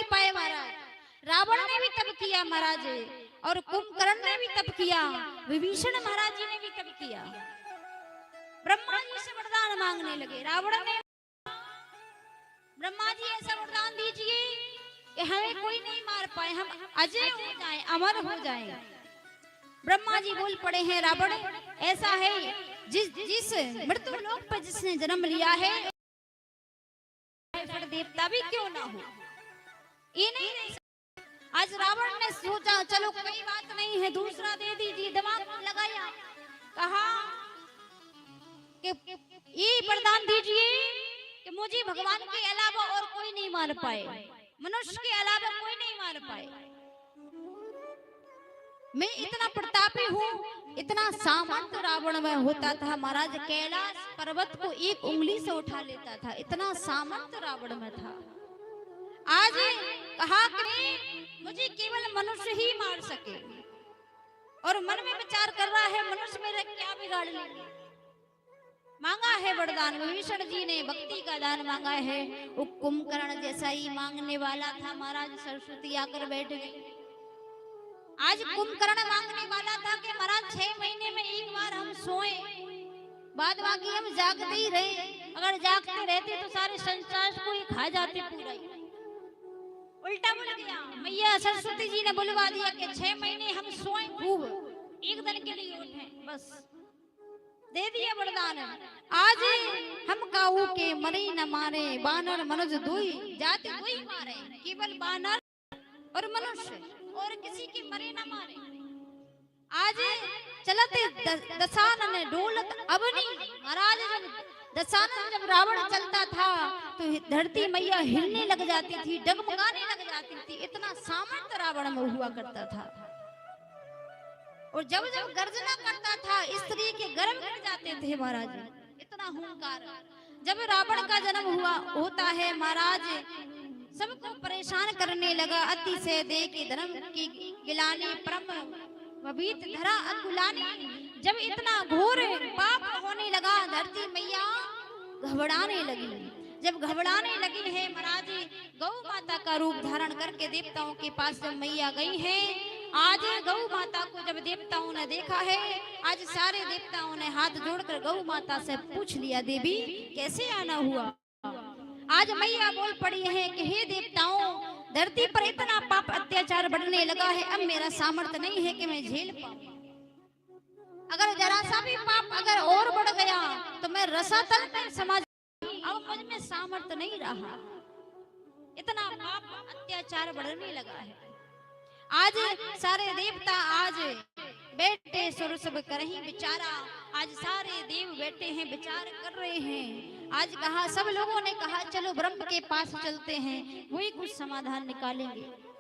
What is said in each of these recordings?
नहीं पाए महाराज। रावण ने भी तप किया महाराज, और कुंभकर्ण ने भी तप किया, विभीषण महाराज जी ने भी तप किया। ब्रह्मा जी से वरदान मांगने लगे। रावण ने, ब्रह्मा जी ऐसा वरदान दीजिए कि हमें कोई नहीं मार पाए, हम अजय हो जाएं, अमर हो जाएं। ब्रह्मा जी बोल पड़े हैं, रावण ऐसा है, जिस मृत्यु लोक पर जिसने जन्म लिया है, देवता भी क्यों ना हो, ये नहीं रह सकता। आज रावण ने सोचा चलो कोई बात नहीं है, दूसरा दे दीजिए। दिमाग लगाया, कहा कि ये वरदान दीजिए कि मुझे भगवान के अलावा और कोई नहीं मार पाए, मनुष्य के अलावा कोई नहीं मार पाए। मैं इतना प्रतापी हूँ, इतना सामर्थ्य रावण में होता था महाराज, कैलाश पर्वत को एक उंगली से उठा लेता था, इतना सामर्थ्य रावण में था। आज कहा कि मुझे केवल मनुष्य ही मार सके, और मन में विचार कर रहा है मनुष्य मेरा क्या बिगाड़ लेंगे। मांगा है वरदान, विभीषण जी ने भक्ति का दान मांगा है। वो कुंभकर्ण जैसा ही मांगने वाला था महाराज, सरस्वती आकर बैठ गई। आज कुंभकर्ण मांगने वाला था कि महाराज 6 महीने में एक बार हम सोए, बाद बाकी हम जागते ही रहे। अगर जागते रहते तो सारे संसार को ही खा जाते पूरा ही। उल्टा बोल गया, मैया सरस्वती जी ने बुलवा दिया कि 6 महीने हम सोए खूब, एक दिन के लिए उठे, बस दे दिया वरदान। आज हम काऊ के मरे न मारे, बानर मनुष्य दुई जाति दुई मारे, केवल बानर और मनुष्य, और किसी के मरे न मारे। आज चलते दशानन डोलत अबनी महाराज, जब दशानन जब रावण चलता था तो धरती मैया हिलने लग जाती थी, डगमगाने लग जाती थी, इतना सामर्थ्य रावण में हुआ करता था। और जब जब गर्जना करता था स्त्री के गर्भ गिर जाते थे महाराज, इतना हुंकार। जब रावण का जन्म होता है महाराज, सबको परेशान करने लगा, अति से दे के धर्म की गिलानी, परम पवित धरा अकुलानी। जब इतना घोर पाप होने लगा, धरती मैया घबराने लगी। जब घबराने लगी है महाराज, गौ माता का रूप धारण करके देवताओं के पास जब मैया गई है, आज गौ माता को जब देवताओं ने देखा है, आज सारे देवताओं ने हाथ जोड़कर गौ माता से पूछ लिया, देवी कैसे आना हुआ। आज मैया बोल पड़ी है कि हे देवताओं, धरती पर इतना पाप अत्याचार बढ़ने लगा है, अब मेरा सामर्थ्य नहीं है कि मैं झेल पाऊं। अगर जरा सा भी पाप अगर और बढ़ गया तो मैं रसातल में समा, अब मुझ में सामर्थ्य नहीं रहा, इतना पाप अत्याचार बढ़ने लगा है। आज सारे देवता आज बैठे सुर सब करही विचारा, आज सारे देव बैठे हैं विचार कर रहे हैं। आज कहा, सब लोगों ने कहा चलो ब्रह्म के पास चलते हैं, वही कुछ समाधान निकालेंगे।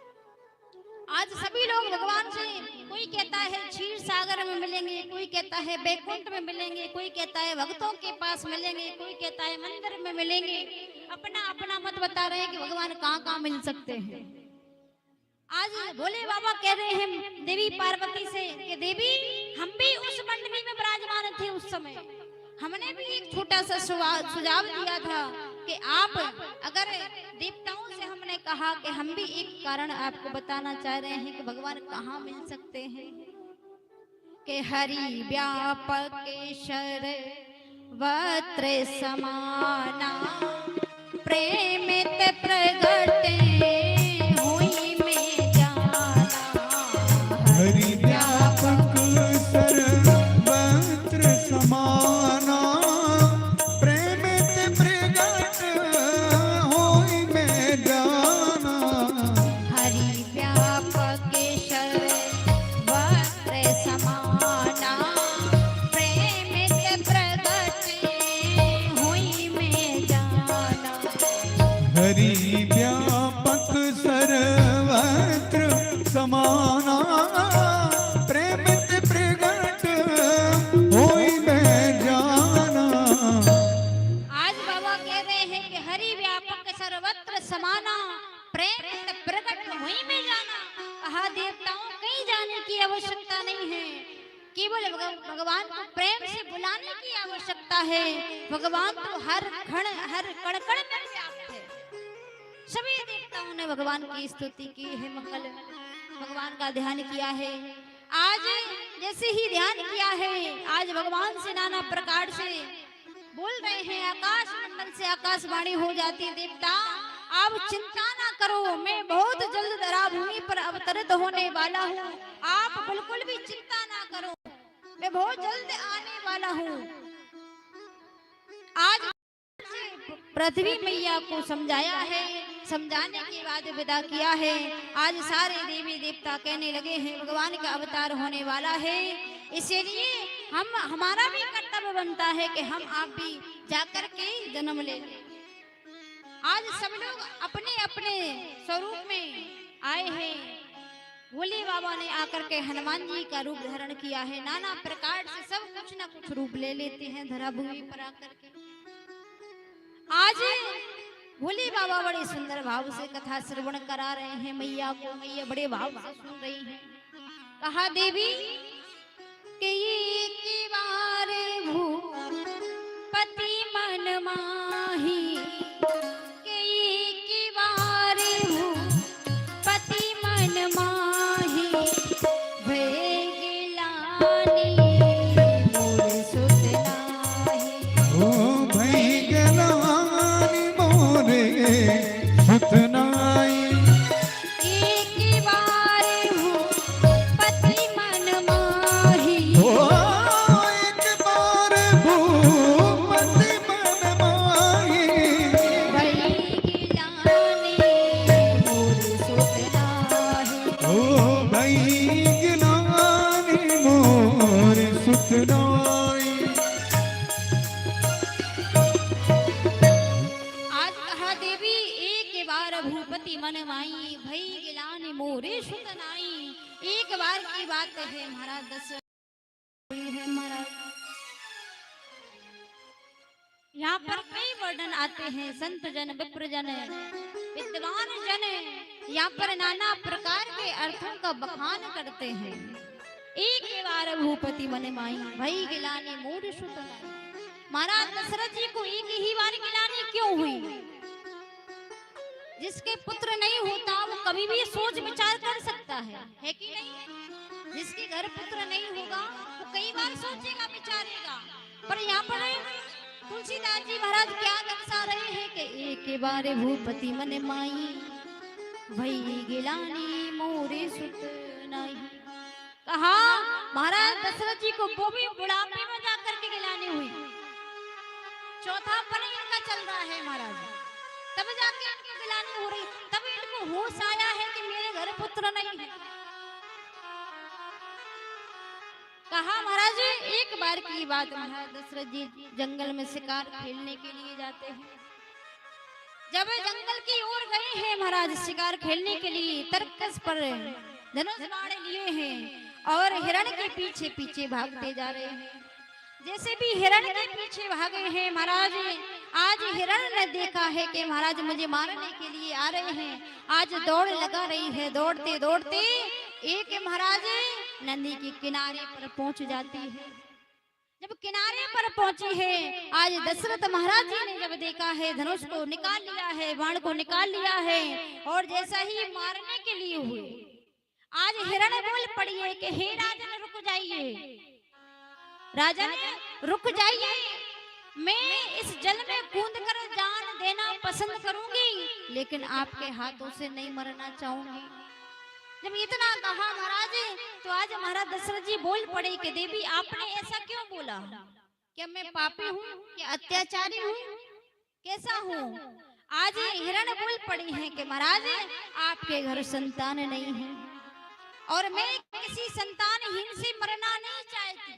आज सभी लोग भगवान से, कोई कहता है क्षीर सागर में मिलेंगे, कोई कहता है बैकुंठ में मिलेंगे, कोई कहता है भक्तों के पास मिलेंगे, कोई कहता है मंदिर में मिलेंगे। अपना अपना मत बता रहे हैं कि भगवान कहाँ मिल सकते हैं। आज भोले बाबा कह रहे हैं देवी पार्वती से कि देवी हम भी उस मंडली में विराजमान थे उस समय, हमने भी एक छोटा सा सुझाव दिया था कि आप अगर देवताओं से हमने कहा कि हम भी एक कारण आपको बताना चाह रहे हैं कि भगवान कहाँ मिल सकते हैं, कि हरि व्यापक सर्वत्र समाना प्रेमित प्रगटे हुई में जाना। हरि व्यापक सर्वत्र समाना प्रेमित प्रगट हुई में जाना। हरि व्यापक सर्वत्र समाना प्रेमित प्रगट हुई में जाना। हरि व्यापक सर्वत्र समाना प्रेमित प्रगट होई में जाना। आज बाबा कह रहे हैं कि हरि व्यापक सर्वत्र समाना प्रेमित प्रगट हुई में जाना। कहा देवताओं कहीं जाने की आवश्यकता नहीं है, केवल भगवान को प्रेम से बुलाने की आवश्यकता है। भगवान तो हर क्षण हर कण कण में व्याप्त है, सभी देवताओं ने भगवान की स्तुति की है, मंगल भगवान का ध्यान किया है। आज जैसे ही ध्यान किया है, आज भगवान से नाना प्रकार से बोल रहे हैं, आकाश मंडल से आकाशवाणी हो जाती है, देवता आप चिंता ना करो, मैं बहुत जल्द धरा भूमि पर अवतरित होने वाला हूँ, आप बिल्कुल भी चिंता ना करो, मैं बहुत जल्द आने वाला हूँ। आज पृथ्वी मैया को समझाया है, समझाने के बाद विदा किया है। आज सारे देवी देवता कहने लगे हैं भगवान का अवतार होने वाला है, इसीलिए हमारा भी कर्तव्य बनता है कि हम आप भी जाकर के जन्म ले लें। आज सब लोग अपने अपने स्वरूप में आए हैं। भोले बाबा ने आकर के हनुमान जी का रूप धारण किया है, नाना प्रकार से सब कुछ ना कुछ रूप ले लेते हैं धरा भूमि पर आकर के। आज भोले बाबा बड़े सुंदर भाव से कथा श्रवण करा रहे हैं मैया को, मैया बड़े भाव से सुन रही हैं। कहा देवी कि ये की बार भूपति मन माही, कि ये की बार भूपति मन माही, भय गिलानी मोर सुत नाही। ओ भई गलानी मोरे सुत नाई। एक बार भूपति मन माही, ओ एक बार भूपति मन माही। भई गिलानी मोर सुत नाही। ओ भई गलानी मोरे सुत नाई। आज कहा देवी एक बार भूपति मन माई, भई गिलानी मोरे सुत नाई। एक बार की बात है महाराज, 10 है महाराज। यहाँ पर कई वर्णन आते हैं, संत जन विप्र जन विद्वान जन यहाँ पर नाना प्रकार के अर्थों का बखान करते हैं। एक बार भूपति मन माई, भई गिलानी मोर सुत नाई। महाराज दशरथ जी को एक ही बार गिलानी क्यों हुई? जिसके पुत्र नहीं होता वो कभी भी सोच विचार कर सकता है कि नहीं? जिसके घर पुत्र नहीं होगा वो कई बार सोचेगा विचारेगा। पर यहाँ पर तुलसीदास जी महाराज क्या दर्शा रहे हैं कि एक बार भूपति मन माई, भई गिलानी मोरे सुत नाई। कहा महाराज दशरथ जी को वो भी बुढ़ापे में जाकर के गिलानी हुई, चौथा पन इनका चल रहा है महाराज, तब जाके इनको गिलानी हो रही, तब इनको होश आया है कि मेरे घर पुत्र नहीं है। कहा महाराज एक बार की बात, महाराज दशरथ जी जंगल में शिकार खेलने के लिए जाते हैं। जब जंगल की ओर गए हैं महाराज शिकार खेलने के लिए, तरकस पर धनुष बाण लिए हैं और हिरण के पीछे पीछे भागते जा रहे हैं। जैसे भी हिरण के पीछे भागे हैं महाराज, आज हिरण ने देखा है कि महाराज मुझे मारने के लिए आ रहे हैं। आज दौड़ लगा रही है, दौड़ते दौड़ते एक महाराज नदी के किनारे पर पहुंच जाती है। जब किनारे पर पहुंची है, आज दशरथ महाराज जी ने जब देखा है, धनुष को निकाल लिया है, बाण को निकाल लिया है और जैसा ही मारने के लिए हुए, आज हिरण बोल पड़ी है कि हे राजन रुक जाइए, राजन रुक जाइए, मैं इस जल में कूद कर जान देना पसंद करूंगी, लेकिन आपके हाथों से नहीं मरना चाहूंगी। जब इतना कहा महाराज, तो आज महाराज दशरथ जी बोल पड़े कि देवी आपने ऐसा क्यों बोला? क्या मैं पापी हूँ, क्या अत्याचारी हूँ, कैसा हूँ? आज हिरण बोल पड़ी है कि महाराज आपके घर संतान नहीं है और मैं किसी संतानहीन से मरना नहीं चाहती,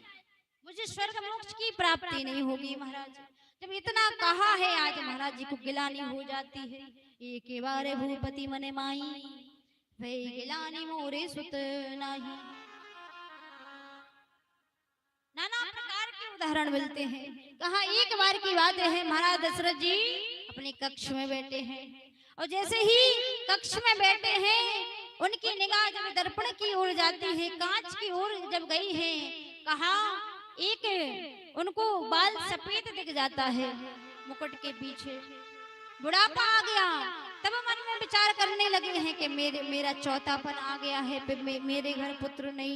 मुझे स्वर्ग मोक्ष की प्राप्ति नहीं होगी महाराज। जब इतना कहा है, आज महाराज जी को गिलानी हो जाती है। एक बार भूपति मन माई, भई गिलानी मोरे सुत नाही। नाना प्रकार के उदाहरण मिलते हैं। कहा एक बार की बात है, महाराज दशरथ जी अपने कक्ष में बैठे हैं और जैसे ही कक्ष में बैठे हैं, उनकी निगाह जब दर्पण की ओर जाती है, कांच की ओर जब गई है, कहा एक उनको बाल सफेद दिख जाता है मुकुट के पीछे, बुढ़ापा आ गया, तब मन में विचार करने लगे हैं कि मेरा चौथापन आ गया है, मेरे घर पुत्र नहीं।